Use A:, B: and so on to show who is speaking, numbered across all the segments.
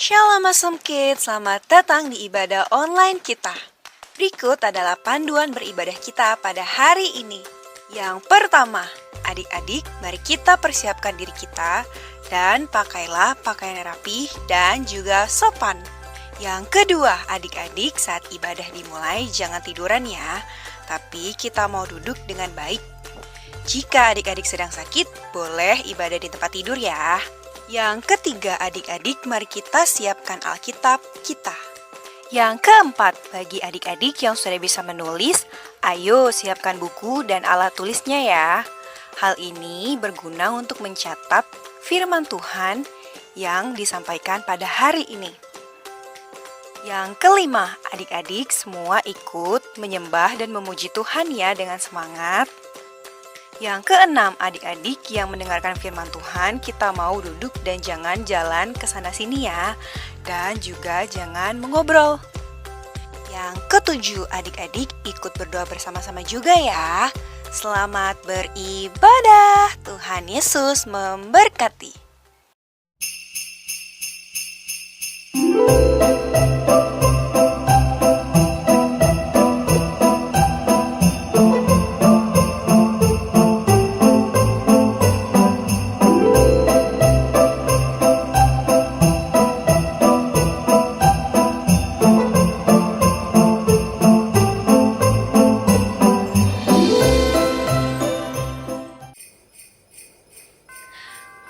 A: Shalom Awesome Kids, selamat datang di ibadah online kita. Berikut adalah panduan beribadah kita pada hari ini. Yang pertama, adik-adik, mari kita persiapkan diri kita dan pakailah pakaian rapi dan juga sopan. Yang kedua, adik-adik, saat ibadah dimulai jangan tiduran ya, tapi kita mau duduk dengan baik. Jika adik-adik sedang sakit, boleh ibadah di tempat tidur ya. Yang ketiga, adik-adik, mari kita siapkan Alkitab kita. Yang keempat, bagi adik-adik yang sudah bisa menulis, ayo siapkan buku dan alat tulisnya ya. Hal ini berguna untuk mencatat firman Tuhan yang disampaikan pada hari ini. Yang kelima, adik-adik semua ikut menyembah dan memuji Tuhan ya dengan semangat. Yang keenam, adik-adik yang mendengarkan firman Tuhan, kita mau duduk dan jangan jalan ke sana sini ya. Dan juga jangan mengobrol. Yang ketujuh, adik-adik ikut berdoa bersama-sama juga ya. Selamat beribadah. Tuhan Yesus memberkati.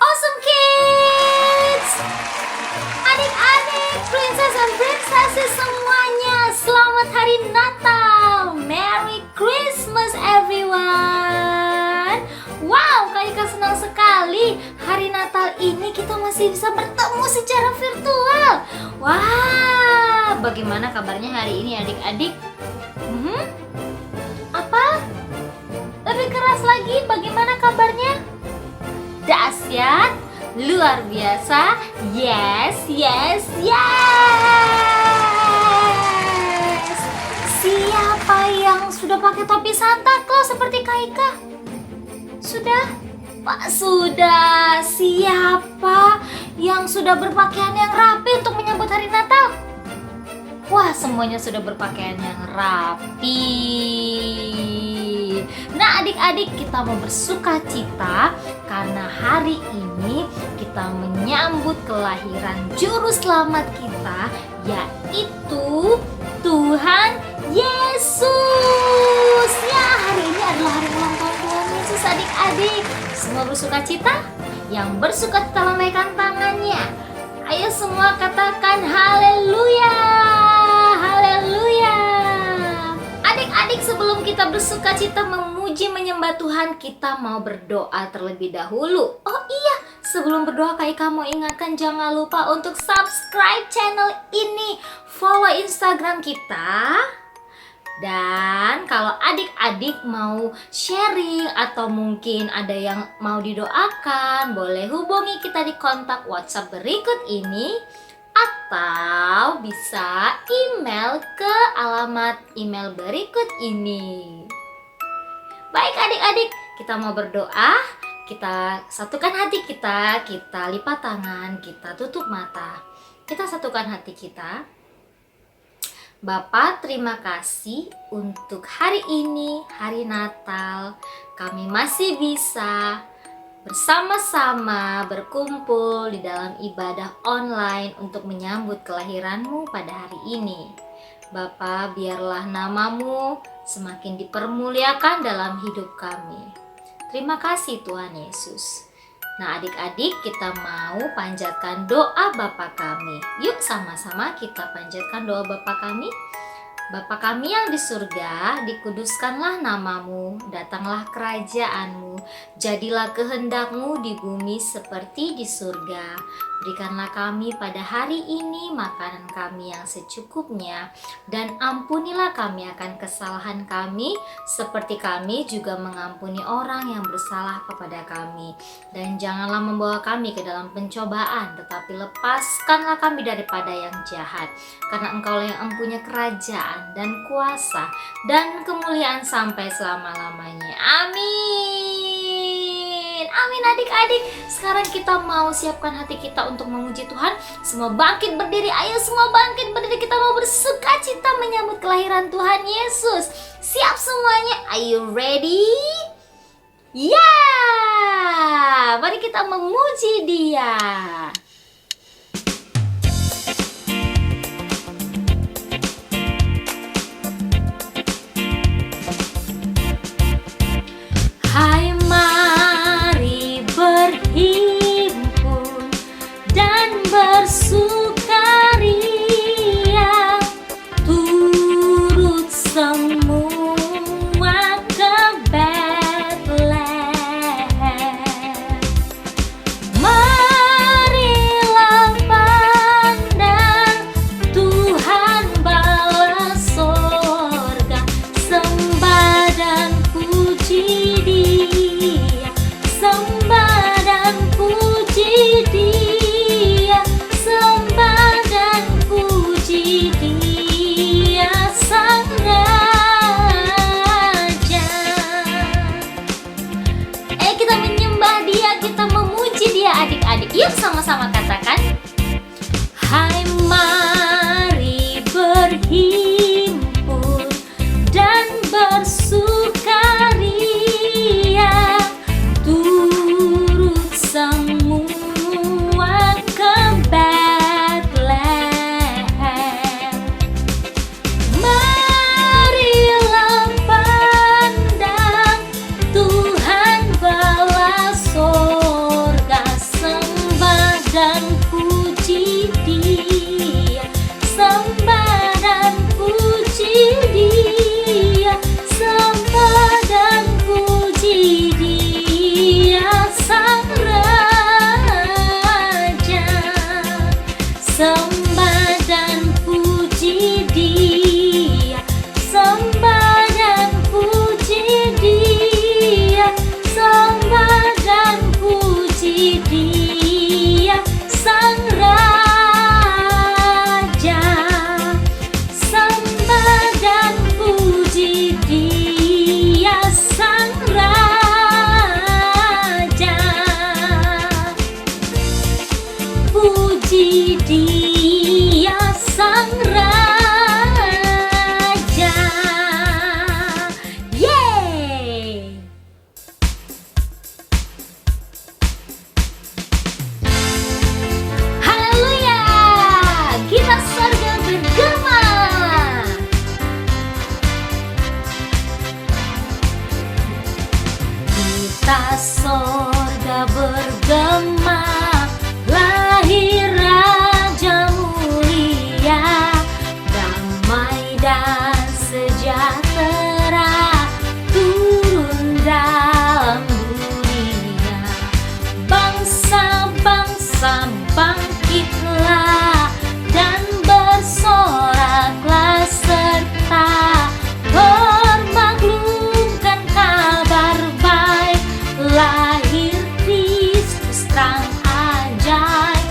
B: Awesome Kids! Adik-adik, princess and princesses semuanya, selamat hari Natal! Merry Christmas everyone! Wow, Kak Ika senang sekali hari Natal ini kita masih bisa bertemu secara virtual. Wah, bagaimana kabarnya hari ini adik-adik? Apa? Lebih keras lagi, bagaimana kabarnya? Dahsyat, luar biasa, yes. Siapa yang sudah pakai topi Santa Claus seperti Kak Ika? Sudah? Pak, sudah. Siapa yang sudah berpakaian yang rapi untuk menyambut hari Natal? Wah, semuanya sudah berpakaian yang rapi. Nah, adik-adik, kita mau bersuka cita karena hari ini kita menyambut kelahiran juru selamat kita, yaitu Tuhan Yesus. Ya, hari ini adalah hari ulang tahun Tuhan Yesus, adik-adik. Semua bersuka cita? Yang bersuka cita lambaikan tangannya. Ayo semua katakan haleluya. Haleluya. Adik-adik, sebelum kita bersuka cita memuji menyembah Tuhan, kita mau berdoa terlebih dahulu. Oh iya, sebelum berdoa Kak Ika mau ingatkan jangan lupa untuk subscribe channel ini, follow Instagram kita. Dan kalau adik-adik mau sharing atau mungkin ada yang mau didoakan, boleh hubungi kita di kontak WhatsApp berikut ini atau bisa email ke alamat email berikut ini. Baik adik-adik, kita mau berdoa, kita satukan hati kita lipat tangan, kita tutup mata. Kita satukan hati kita. Bapa, terima kasih untuk hari ini, hari Natal. Kami masih bisa bersama-sama berkumpul di dalam ibadah online untuk menyambut kelahiran-Mu pada hari ini. Bapa, biarlah nama-Mu semakin dipermuliakan dalam hidup kami. Terima kasih Tuhan Yesus. Nah, adik-adik, kita mau panjatkan doa Bapa kami. Yuk sama-sama kita panjatkan doa Bapa kami. Bapa kami yang di surga, dikuduskanlah namamu, datanglah kerajaan-Mu, jadilah kehendak-Mu di bumi seperti di surga. Berikanlah kami pada hari ini makanan kami yang secukupnya, dan ampunilah kami akan kesalahan kami, seperti kami juga mengampuni orang yang bersalah kepada kami. Dan janganlah membawa kami ke dalam pencobaan, tetapi lepaskanlah kami daripada yang jahat. Karena Engkaulah yang mempunyai kerajaan dan kuasa dan kemuliaan sampai selama-lamanya. Amin. Amin. Amin adik-adik. Sekarang kita mau siapkan hati kita untuk memuji Tuhan. Semua bangkit berdiri. Ayo semua bangkit berdiri. Kita mau bersuka cita menyambut kelahiran Tuhan Yesus. Siap semuanya? Are you ready? Ya, mari kita memuji Dia. Hai, mari berhimpun dan bersukaria, turut semua ke Bethlehem. Marilah pandang Tuhan bala sorga, sembah dan puji Dia, sembah dan puji Dia, sembah dan puji Dia Sang Raja. Kita menyembah Dia, kita memuji Dia adik-adik. Yuk sama-sama katakan. Hai, mari berhimpun dan bersukaria, turut semua ke Bethlehem. Marilah pandang Tuhan bala sorga, sembah dan puji Dia, sembah dan puji Dia, sembah dan puji Dia Sang Raja. Sembah dan puji Dia, sembah dan puji Dia, sembah dan puji Dia Sang Raja. Sembah dan puji Dia Sang Raja. Puji Dia Sang Raja. Yeay! Haleluya! Kita sorga bergema. Kita sorga bergema, lahir Raja mulia, damai dan sejahtera turun dalam dunia. Bangsa-bangsa bangkitlah dan bersoraklah serta permaklumkan kabar baik, lahir Kristus terang ajaib.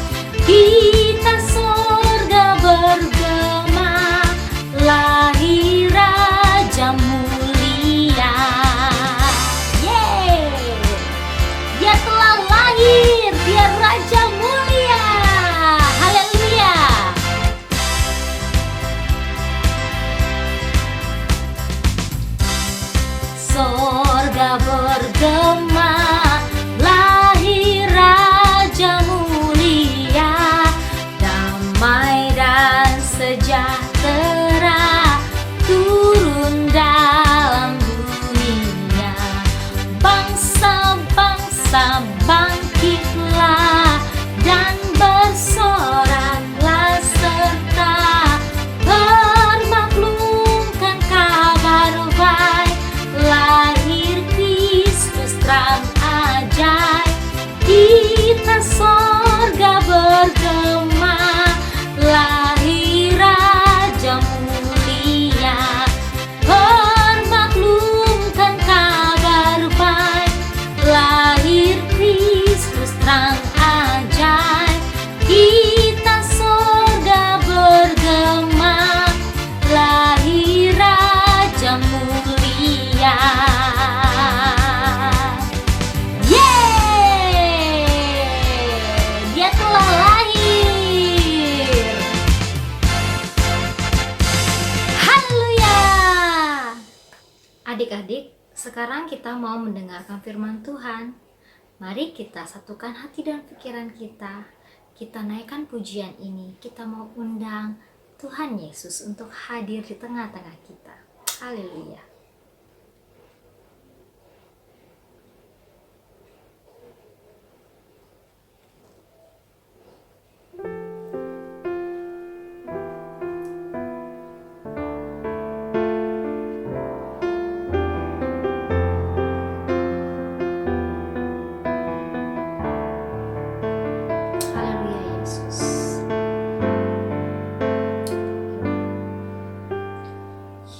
B: Kita sorga bergema, lahir Raja Adik-adik, sekarang kita mau mendengarkan firman Tuhan. Mari kita satukan hati dan pikiran kita. Kita naikkan pujian ini. Kita mau undang Tuhan Yesus untuk hadir di tengah-tengah kita. Haleluya.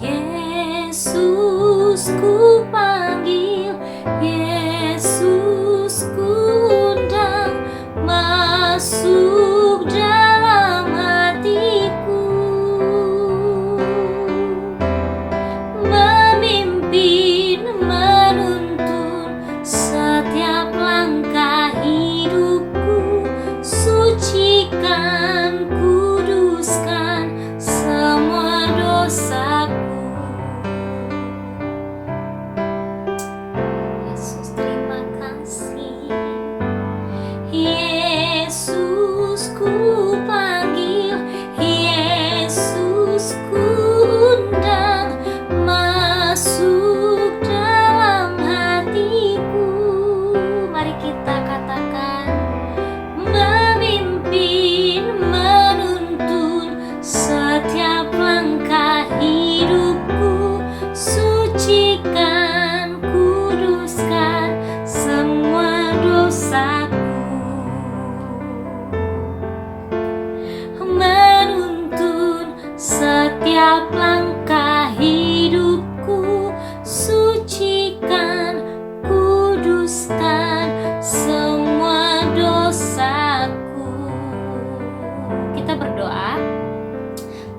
B: Yesus ku panggil, Yesus ku undang, masuk dalam hatiku, memimpin, menuntun setiap langkah hidupku, sucikan, kuduskan semua dosaku. Setiap langkah hidupku, sucikan, kuduskan semua dosaku. Kita berdoa.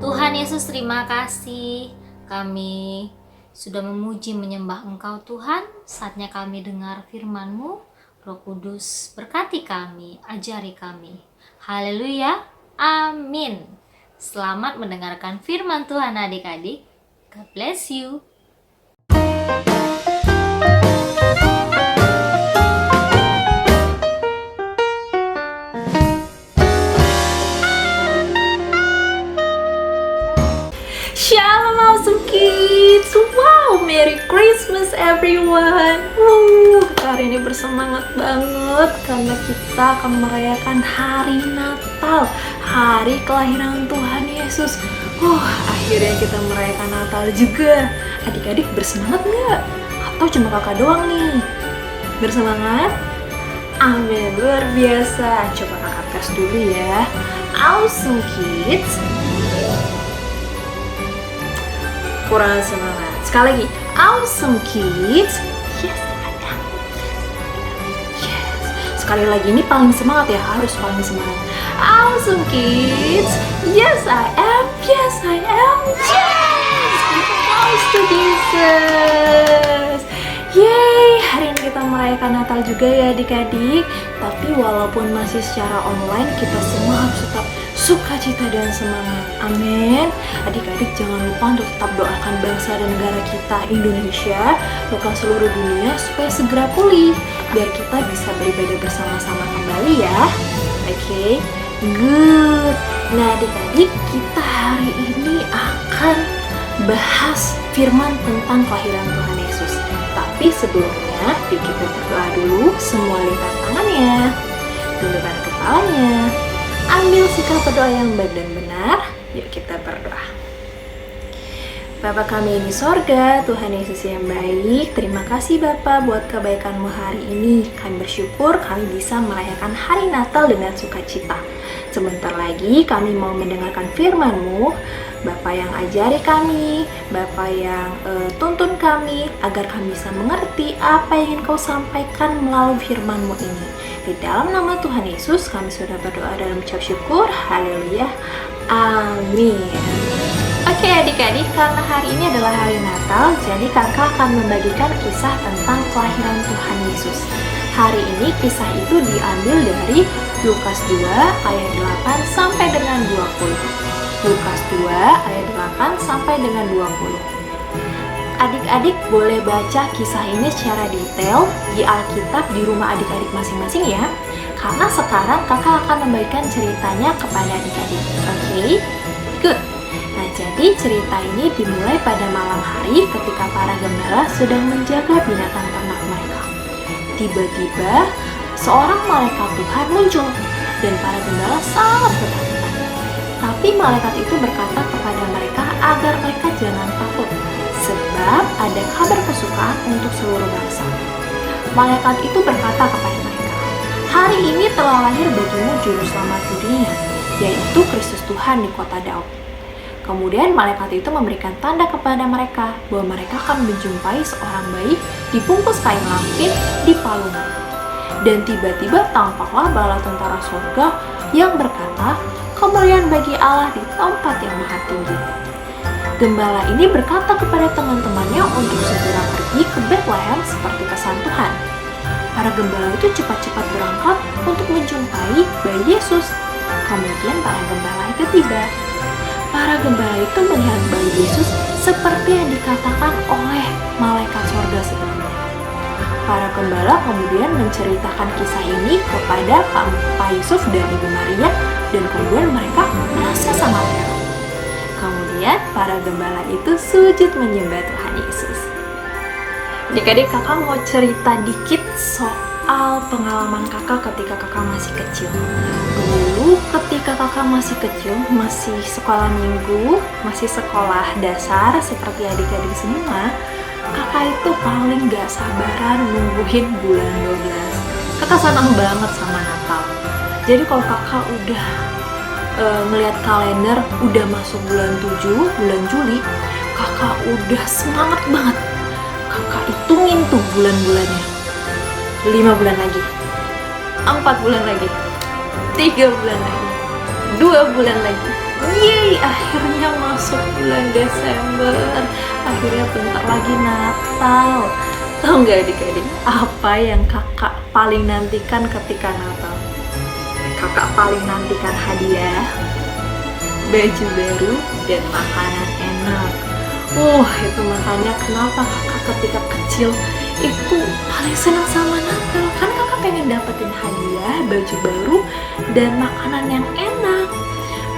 B: Tuhan Yesus, terima kasih. Kami sudah memuji menyembah Engkau Tuhan. Saatnya kami dengar firman-Mu. Roh Kudus, berkati kami, ajari kami. Haleluya. Amin. Selamat mendengarkan firman Tuhan adik-adik. God bless you.
C: Shalom Awesome Kids. Wow, Merry Christmas everyone. Hari ini bersemangat banget karena kita akan merayakan hari Natal, hari kelahiran Tuhan Yesus. Akhirnya kita merayakan Natal juga. Adik-adik bersemangat nggak? Atau cuma kakak doang nih? Bersemangat? Amin, luar biasa. Coba kakak tes dulu ya. Awesome Kids. Kurang semangat. Sekali lagi. Awesome Kids. Yes, I am. Yes. Sekali lagi, ini paling semangat ya. Harus paling semangat. Awesome Kids. Yes, I am. Yes, I am. Yes. Give applause to Jesus. Yeay, hari ini kita merayakan Natal juga ya adik-adik. Tapi walaupun masih secara online, kita semua harus tetap sukacita dan semangat. Amin. Adik-adik jangan lupa untuk tetap doakan bangsa dan negara kita Indonesia, bahkan seluruh dunia supaya segera pulih, biar kita bisa beribadah bersama-sama kembali ya. Oke, good. Nah adik-adik, kita hari ini akan bahas firman tentang kelahiran Tuhan Yesus. Tapi sebelumnya, yuk kita berdoa dulu. Semua lipat tangannya, tundukkan kepalanya, ambil sikap berdoa yang baik dan benar. Yuk kita berdoa. Bapa kami di sorga, Tuhan Yesus yang baik, terima kasih Bapa buat kebaikan-Mu hari ini. Kami bersyukur kami bisa merayakan hari Natal dengan sukacita. Sebentar lagi kami mau mendengarkan firman-Mu. Bapa yang ajari kami, Bapa yang tuntun kami, agar kami bisa mengerti apa yang ingin Kau sampaikan melalui firman-Mu ini. Di dalam nama Tuhan Yesus kami sudah berdoa dan mengucap syukur. Haleluya. Amin. Oke adik-adik, karena hari ini adalah hari Natal, jadi kakak akan membagikan kisah tentang kelahiran Tuhan Yesus. Hari ini kisah itu diambil dari Lukas 2 ayat 8 sampai dengan 20. Lukas 2 ayat 8 sampai dengan 20. Adik-adik boleh baca kisah ini secara detail di Alkitab di rumah adik-adik masing-masing ya. Karena sekarang kakak akan membagikan ceritanya kepada adik-adik. Oke? Good. Nah, jadi cerita ini dimulai pada malam hari ketika para gembala sedang menjaga binatang ternak mereka. Tiba-tiba, seorang malaikat Tuhan muncul dan para gembala sangat ketakutan. Tapi malaikat itu berkata kepada mereka agar mereka jangan takut, sebab ada kabar kesukaan untuk seluruh bangsa. Malaikat itu berkata kepada mereka, hari ini telah lahir bagimu juru selamat dunia, yaitu Kristus Tuhan di kota Daud. Kemudian malaikat itu memberikan tanda kepada mereka bahwa mereka akan menjumpai seorang bayi dibungkus kain lampin di palungan. Dan tiba-tiba tampaklah bala tentara surga yang berkata, kemuliaan bagi Allah di tempat yang maha tinggi. Gembala ini berkata kepada teman-temannya untuk segera pergi ke Bethlehem seperti pesan Tuhan. Para gembala itu cepat-cepat berangkat untuk menjumpai bayi Yesus. Kemudian para gembala itu tiba. Para gembala itu melihat bayi Yesus seperti yang dikatakan oleh malaikat surga sebelumnya. Para gembala kemudian menceritakan kisah ini kepada Pak Yusuf dan Ibu Maria, dan kemudian mereka merasa sangat heran. Kemudian para gembala itu sujud menyembah Tuhan Yesus. Adik-adik, kakak mau cerita dikit soal pengalaman kakak ketika kakak masih kecil. Dulu ketika kakak masih kecil, masih sekolah minggu, masih sekolah dasar seperti adik-adik semua, kakak itu paling gak sabaran nungguin bulan 12. Kakak senang banget sama Natal. Jadi kalau kakak udah ngelihat kalender udah masuk bulan 7, bulan Juli, kakak udah semangat banget. Kakak hitungin tuh bulan-bulannya. 5 bulan lagi, 4 bulan lagi, 3 bulan lagi, 2 bulan lagi. Yeay, akhirnya masuk bulan Desember. Akhirnya bentar lagi Natal. Tahu nggak adik-adik, apa yang kakak paling nantikan ketika Natal? Kakak paling nantikan hadiah, baju baru, dan makanan enak. Itu makanya kenapa kakak ketika kecil itu paling senang sama Natal. Kan kakak pengen dapetin hadiah, baju baru, dan makanan yang enak.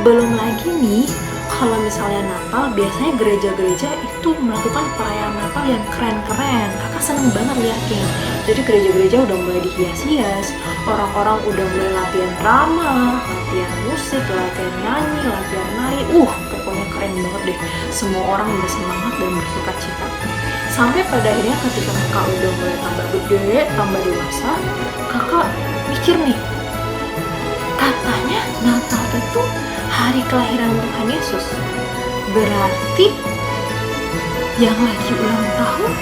C: Belum lagi nih, kalau misalnya Natal, biasanya gereja-gereja itu melakukan perayaan Natal yang keren-keren. Kakak seneng banget liatnya. Jadi gereja-gereja udah mulai dihias-hias, orang-orang udah mulai latihan drama, latihan musik, latihan nyanyi, latihan nari. Pokoknya keren banget deh. Semua orang udah semangat dan bersuka cita. Sampai pada akhirnya ketika kakak udah mulai tambah gede, tambah dewasa, kakak mikir nih, katanya Natal itu hari kelahiran Tuhan Yesus. Berarti yang lagi ulang tahun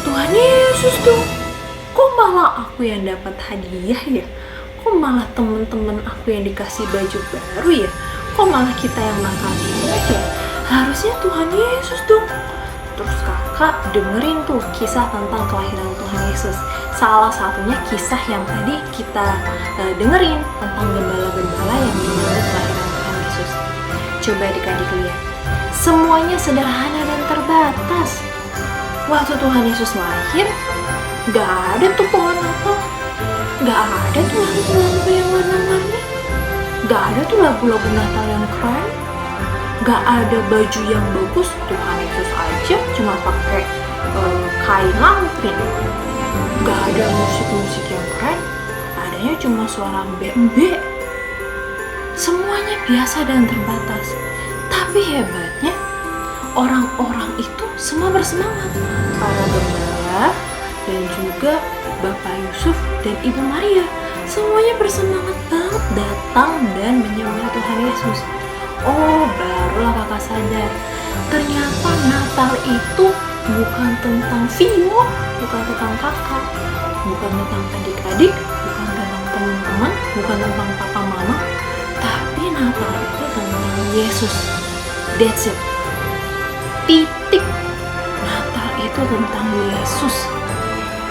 C: Tuhan Yesus dong. Kok malah aku yang dapat hadiah ya? Kok malah temen-temen aku yang dikasih baju baru ya? Kok malah kita yang makan ya? Harusnya Tuhan Yesus dong. Terus kakak dengerin tuh kisah tentang kelahiran Tuhan Yesus. Salah satunya kisah yang tadi kita dengerin tentang gembala-gembala yang menyambut kelahiran Tuhan Yesus. Coba adik-adik lihat, semuanya sederhana dan terbatas. Waktu Tuhan Yesus lahir, gak ada tuh pohon Natal, gak ada tuh lampu-lampu yang warna-warni, gak ada tuh lagu-lagu Natal yang keren, gak ada baju yang bagus. Tuhan Yesus aja cuma pakai kain lampin. Gak ada musik-musik yang keren, adanya cuma suara bembe. Semuanya biasa dan terbatas. Tapi hebatnya, orang-orang itu semua bersemangat. Para gembala dan juga Bapak Yusuf dan Ibu Maria, semuanya bersemangat banget datang dan menyembah Tuhan Yesus. Barulah kakak sadar, ternyata Natal itu bukan tentang Vio, bukan tentang kakak, bukan tentang adik-adik, bukan tentang teman-teman, bukan tentang papa mama, tapi Natal itu tentang Yesus. That's it. Titik. Natal itu tentang Yesus.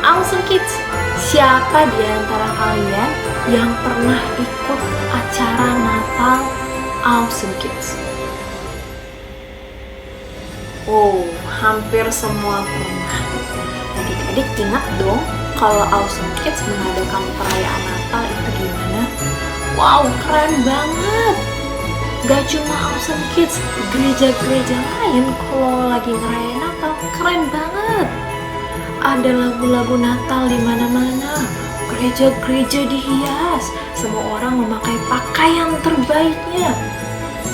C: Awesome Kids, siapa di antara kalian yang pernah ikut acara Natal Awesome Kids? Oh, hampir semua pernah. Adik-adik ingat dong kalau Awesome Kids mengadakan perayaan Natal itu gimana? Wow, keren banget! Gak cuma Awesome Kids, gereja-gereja lain kalau lagi ngerayain Natal keren banget. Ada lagu-lagu Natal di mana-mana. Gereja-gereja dihias, semua orang memakai pakaian terbaiknya.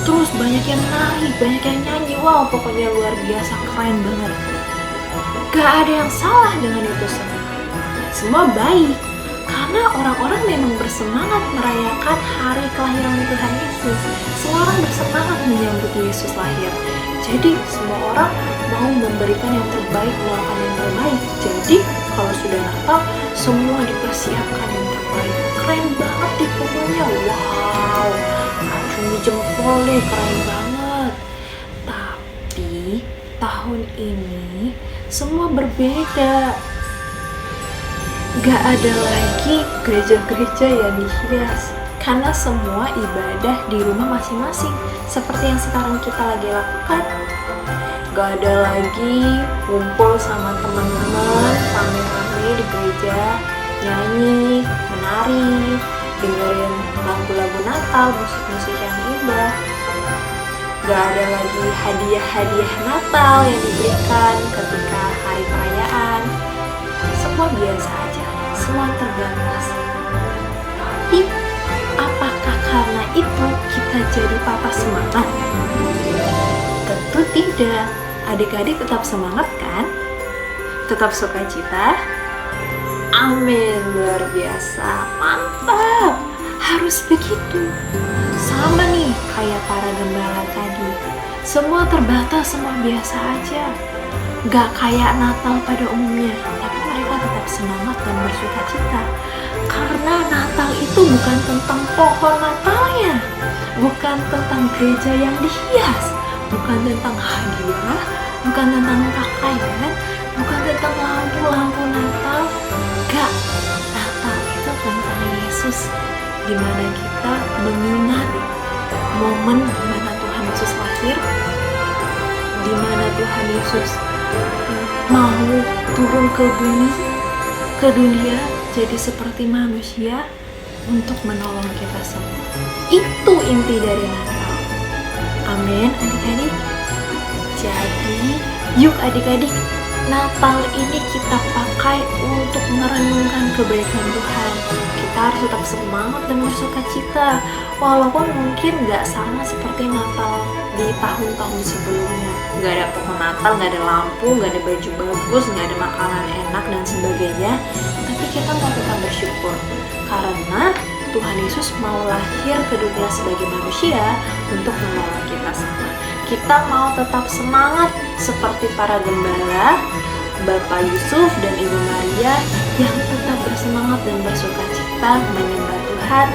C: Terus banyak yang nari, banyak yang nyanyi. Wow, pokoknya luar biasa, keren banget. Gak ada yang salah dengan itu semua. Semua baik, karena orang-orang memang bersemangat merayakan hari kelahiran Tuhan Yesus. Semua orang bersemangat menyambut Yesus lahir. Jadi semua orang mau memberikan yang terbaik, melakukan yang terbaik. Jadi kalau sudah Natal, semua dipersiapkan yang terbaik. Keren banget nih pokoknya. Wow, acungi jempol deh, keren banget. Tapi tahun ini semua berbeda. Gak ada lagi gereja-gereja yang dihias, karena semua ibadah di rumah masing-masing, seperti yang sekarang kita lagi lakukan. Gak ada lagi kumpul sama teman-teman rame-rame di gereja, nyanyi, menari, dengerin lagu-lagu Natal, musik-musik yang indah. Gak ada lagi hadiah-hadiah Natal yang diberikan ketika hari perayaan. Semua biasa aja, semua terbatas. Tapi apakah karena itu kita jadi patah semangat? Tentu tidak. Adik-adik tetap semangat kan? Tetap sukacita? Amin, luar biasa, mantap. Harus begitu. Sama nih kayak para gembala tadi. Semua terbatas, semua biasa aja. Gak kayak Natal pada umumnya, tapi mereka tetap semangat dan bersukacita. Karena Natal itu bukan tentang pohon Natalnya, bukan tentang gereja yang dihias, bukan tentang hadiah, bukan tentang pakaian, bukan tentang lampu-lampu Natal. Gak, Natal itu tentang Yesus, di mana kita mengingat momen di mana Tuhan Yesus lahir, di mana Tuhan Yesus mau turun ke bumi, ke dunia, jadi seperti manusia untuk menolong kita semua. Itu inti dari Natal. Amin, adik-adik. Jadi, yuk adik-adik, Natal ini kita pakai untuk merenungkan kebaikan Tuhan. Kita harus tetap semangat dan bersukacita, walaupun mungkin gak sama seperti Natal di tahun-tahun sebelumnya. Gak ada pohon Natal, gak ada lampu, gak ada baju bagus, gak ada makanan enak dan sebagainya. Tapi kita mau tetap bersyukur, karena Tuhan Yesus mau lahir ke dunia sebagai manusia untuk menolong kita semua. Kita mau tetap semangat seperti para gembala, Bapak Yusuf dan Ibu Maria yang tetap bersemangat dan bersukacita menyembah Tuhan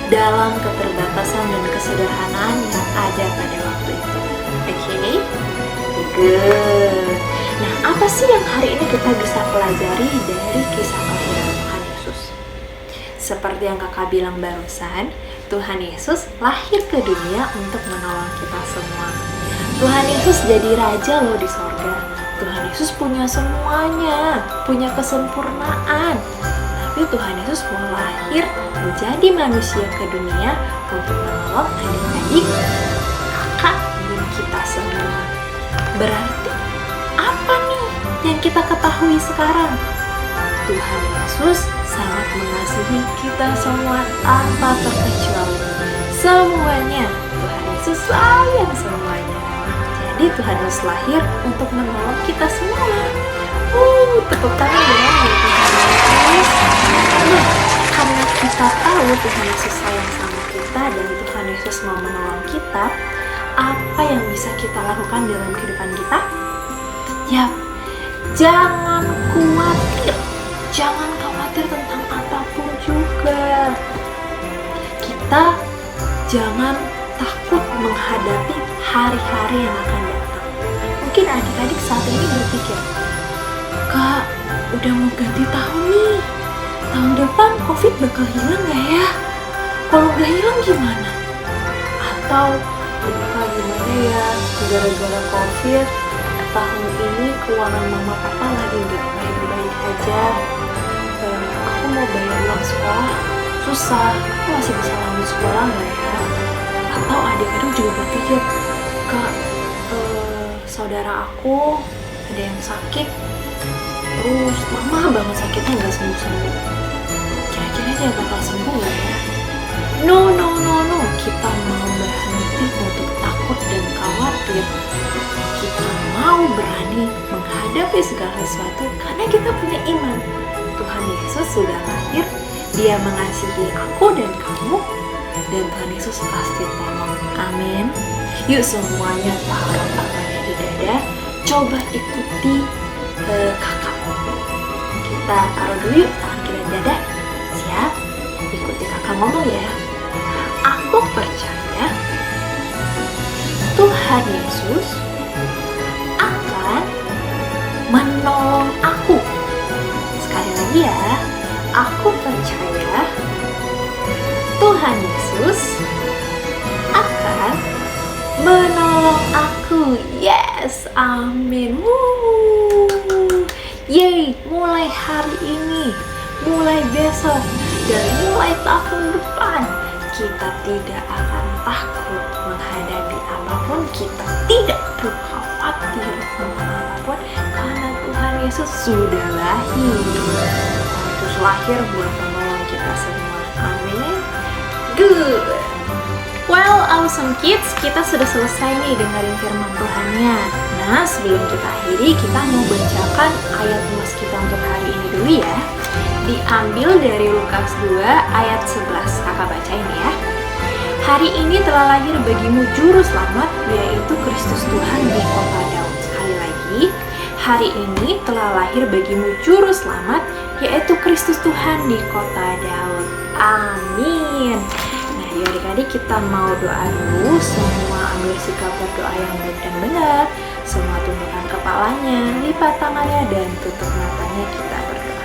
C: dalam keterbatasan dan kesederhanaan yang ada pada waktu itu. Oke? Good. Nah, apa sih yang hari ini kita bisa pelajari dari kisah kelahiran Tuhan Yesus? Seperti yang kakak bilang barusan, Tuhan Yesus lahir ke dunia untuk menolong kita semua. Tuhan Yesus jadi raja loh di sorga. Tuhan Yesus punya semuanya, punya kesempurnaan. Tapi Tuhan Yesus mau lahir menjadi manusia ke dunia untuk menolong adik-adik, kakak, dan kita semua. Berarti apa nih yang kita ketahui sekarang? Tuhan Yesus sangat mengasihi kita semua tanpa terkecuali. Semuanya, Tuhan Yesus sayang semuanya. Jadi Tuhan Yesus lahir untuk menolong kita semua. Tepuk tangan dengan Tuhan Yesus. Nah, karena kita tahu Tuhan Yesus sayang sama kita dan Tuhan Yesus mau menolong kita, apa yang bisa kita lakukan dalam kehidupan kita? Ya, jangan khawatir. Jangan khawatir tentang apapun juga. Kita jangan takut menghadapi hari-hari yang akan datang. Mungkin adik-adik saat ini berpikir, Kak, udah mau ganti tahun nih. Tahun depan COVID bakal hilang gak ya? Kalau gak hilang gimana? Atau, Kak, gimana ya? Gara-gara COVID tahun ini keuangan mama papa lagi nggak baik-baik aja. Aku mau bayar uang sekolah, susah. Aku masih bisa lanjut sekolah nggak ya? Atau adik-adik juga berpikir, Kak, saudara aku ada yang sakit, terus mama banget sakitnya nggak sembuh-sembuh. Kira-kira dia bakal sembuh nggak ya? No, kita mau berhenti untuk takut dan khawatir. Kita mau berani menghadapi segala sesuatu karena kita punya iman. Tuhan Yesus sudah lahir, Dia mengasihi aku dan kamu, dan Tuhan Yesus pasti tolong. Amin. Yuk semuanya taruh tangannya di dada, coba ikuti kakak. Kita taruh dulu yuk tangan kita di dada. Siap? Ikuti kakak ngomong ya. Aku percaya Tuhan Yesus akan menolong aku. Sekali lagi ya, aku percaya Tuhan Yesus akan menolong aku. Yes, amin. Yeay, mulai hari ini, mulai besok, dan mulai tahun depan, kita tidak akan takut menghadapi apapun. Kita tidak perlu khawatir tentang apapun karena Tuhan Yesus sudah lahir. Terus lahir buat menolong kita semua. Amin. Good. Well, awesome kids, kita sudah selesai nih dengerin firman Tuhannya. Nah, sebelum kita akhiri, kita mau bacakan ayat emas kita untuk hari ini dulu ya. Diambil dari Lukas 2 ayat 11. Kakak bacain ya. Hari ini telah lahir bagimu juru selamat, yaitu Kristus Tuhan di kota Daud. Sekali lagi, hari ini telah lahir bagimu juru selamat, yaitu Kristus Tuhan di kota Daud. Amin. Nah, yuk adik-adik, kita mau doa dulu. Semua ambil sikap berdoa yang baik dan benar. Semua tundukkan kepalanya, lipat tangannya, dan tutup matanya. Kita berdoa.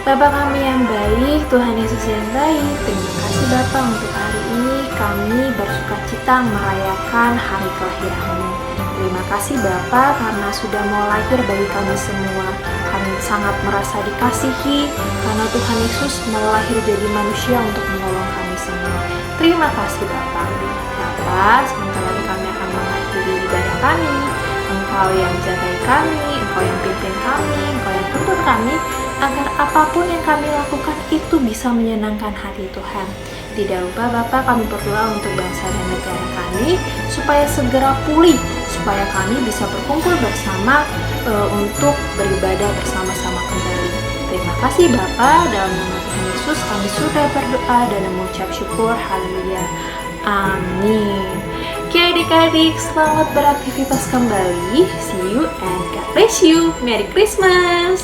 C: Bapa kami yang baik, Tuhan Yesus yang baik, terima kasih Bapa untuk hari ini kami bersukacita merayakan hari kelahiran-Mu. Terima kasih Bapa karena sudah mau lahir bagi kami semua. Kami sangat merasa dikasihi karena Tuhan Yesus mau lahir jadi manusia untuk menolong kami semua. Terima kasih Bapa. Bapa, sebentar lagi kami akan mengakhiri ibadah kami. Engkau yang jagai kami, Engkau yang pimpin kami, Engkau yang tuntun kami, agar apapun yang kami lakukan itu bisa menyenangkan hati Tuhan. Tidak lupa Bapak, kami berdoa untuk bangsa dan negara kami supaya segera pulih, supaya kami bisa berkumpul bersama untuk beribadah bersama-sama kembali. Terima kasih Bapak, dalam nama Tuhan Yesus kami sudah berdoa dan mengucap syukur. Haleluya. Amin. Oke adik-adik, selamat beraktivitas kembali. See you and God bless you. Merry Christmas.